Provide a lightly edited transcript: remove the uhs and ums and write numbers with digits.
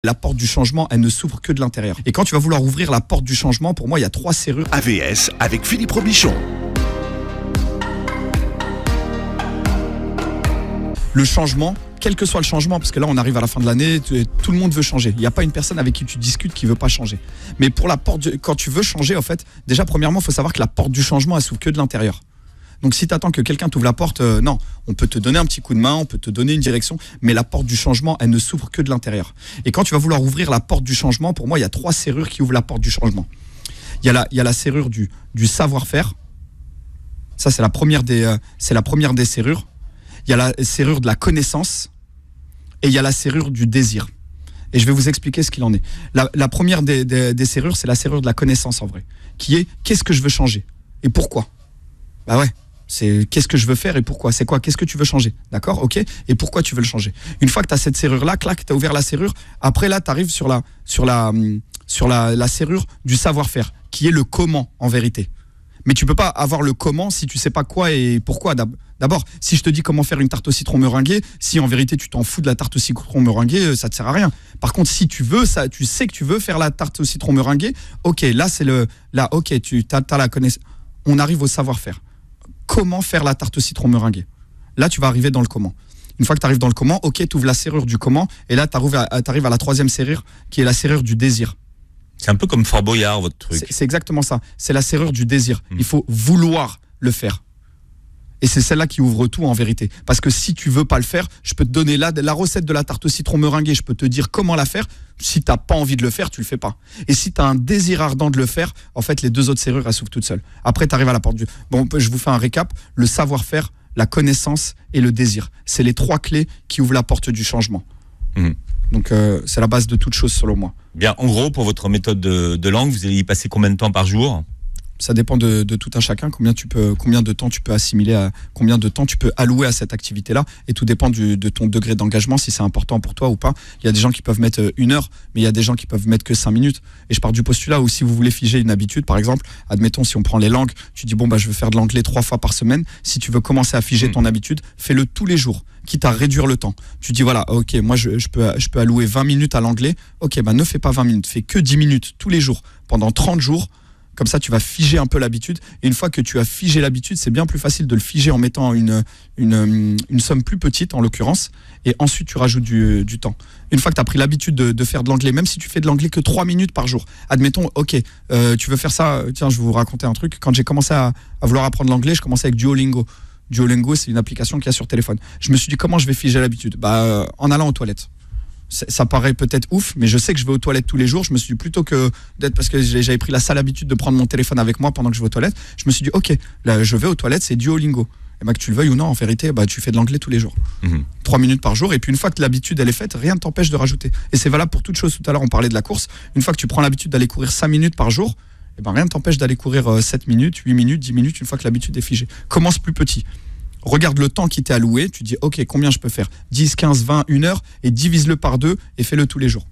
La porte du changement, elle ne s'ouvre que de l'intérieur. Et quand tu vas vouloir ouvrir la porte du changement, pour moi, il y a 3 serrures. AVS avec Philippe Robichon. Le changement, quel que soit le changement, parce que là, on arrive à la fin de l'année, tout le monde veut changer. Il n'y a pas une personne avec qui tu discutes qui ne veut pas changer. Mais pour la porte, quand tu veux changer, en fait, déjà, premièrement, il faut savoir que la porte du changement, elle s'ouvre que de l'intérieur. Donc si tu attends que quelqu'un t'ouvre la porte, non, on peut te donner un petit coup de main, on peut te donner une direction, mais la porte du changement, elle ne s'ouvre que de l'intérieur. Et quand tu vas vouloir ouvrir la porte du changement, pour moi, il y a 3 serrures qui ouvrent la porte du changement. Il y a la serrure du savoir-faire. Ça, c'est la première des serrures. Il y a la serrure de la connaissance et il y a la serrure du désir. Et je vais vous expliquer ce qu'il en est. La première des serrures, c'est la serrure de la connaissance en vrai, qui est qu'est-ce que je veux changer et pourquoi. Bah ouais. C'est qu'est-ce que je veux faire et pourquoi. C'est quoi? Qu'est-ce que tu veux changer? D'accord? Ok? Et pourquoi tu veux le changer? Une fois que tu as cette serrure-là, clac, tu as ouvert la serrure. Après, là, tu arrives sur la serrure du savoir-faire, qui est le comment, en vérité. Mais tu peux pas avoir le comment si tu sais pas quoi et pourquoi. D'abord, si je te dis comment faire une tarte au citron meringuée, si en vérité tu t'en fous de la tarte au citron meringuée, ça te sert à rien. Par contre, si tu veux ça, tu sais que tu veux faire la tarte au citron meringuée, ok, là, ok, tu as la connaissance. On arrive au savoir-faire. Comment faire la tarte au citron meringuée. Là, tu vas arriver dans le comment. Une fois que tu arrives dans le comment, ok, tu ouvres la serrure du comment, et là, tu arrives à la 3e serrure, qui est la serrure du désir. C'est un peu comme Fort Boyard, votre truc. C'est exactement ça. C'est la serrure du désir. Il faut vouloir le faire. Et c'est celle-là qui ouvre tout en vérité. Parce que si tu veux pas le faire, je peux te donner la recette de la tarte au citron meringuée, je peux te dire comment la faire. Si t'as pas envie de le faire, tu le fais pas. Et si tu as un désir ardent de le faire, en fait, les 2 autres serrures, elles s'ouvrent toutes seules. Après, tu arrives à la porte du... Bon, je vous fais un récap. Le savoir-faire, la connaissance et le désir. C'est les 3 clés qui ouvrent la porte du changement. Donc, c'est la base de toute chose, selon moi. Bien, en gros, pour votre méthode de langue, vous allez y passer combien de temps par jour ? Ça dépend de tout un chacun, combien de temps tu peux assimiler, combien de temps tu peux allouer à cette activité-là, et tout dépend de ton degré d'engagement, si c'est important pour toi ou pas. Il y a des gens qui peuvent mettre 1 heure, mais il y a des gens qui peuvent mettre que 5 minutes. Et je pars du postulat où si vous voulez figer une habitude, par exemple, admettons si on prend les langues, tu dis je veux faire de l'anglais 3 fois par semaine. Si tu veux commencer à figer ton habitude, fais-le tous les jours, quitte à réduire le temps. Tu dis voilà, ok, moi je peux allouer 20 minutes à l'anglais. Ok, ne fais pas 20 minutes, fais que 10 minutes tous les jours, pendant 30 jours. Comme ça, tu vas figer un peu l'habitude. Et une fois que tu as figé l'habitude, c'est bien plus facile de le figer en mettant une somme plus petite, en l'occurrence. Et ensuite, tu rajoutes du temps. Une fois que tu as pris l'habitude de faire de l'anglais, même si tu fais de l'anglais que 3 minutes par jour, admettons, ok, tu veux faire ça. Tiens, je vais vous raconter un truc. Quand j'ai commencé à vouloir apprendre l'anglais, je commençais avec Duolingo. Duolingo, c'est une application qu'il y a sur téléphone. Je me suis dit, comment je vais figer l'habitude? En allant aux toilettes. Ça paraît peut-être ouf, mais je sais que je vais aux toilettes tous les jours. Je me suis dit, plutôt que d'être, parce que j'avais pris la sale habitude de prendre mon téléphone avec moi pendant que je vais aux toilettes, je me suis dit, ok, là je vais aux toilettes, c'est Duolingo. Et que tu le veuilles ou non, en vérité, tu fais de l'anglais tous les jours. 3 minutes par jour, et puis une fois que l'habitude elle est faite, rien ne t'empêche de rajouter. Et c'est valable pour toute chose. Tout à l'heure, on parlait de la course. Une fois que tu prends l'habitude d'aller courir 5 minutes par jour, rien ne t'empêche d'aller courir 7 minutes, 8 minutes, 10 minutes, une fois que l'habitude est figée. Commence plus petit. Regarde le temps qui t'est alloué, tu dis ok, combien je peux faire? 10, 15, 20, 1 heure, et divise-le par 2 et fais-le tous les jours.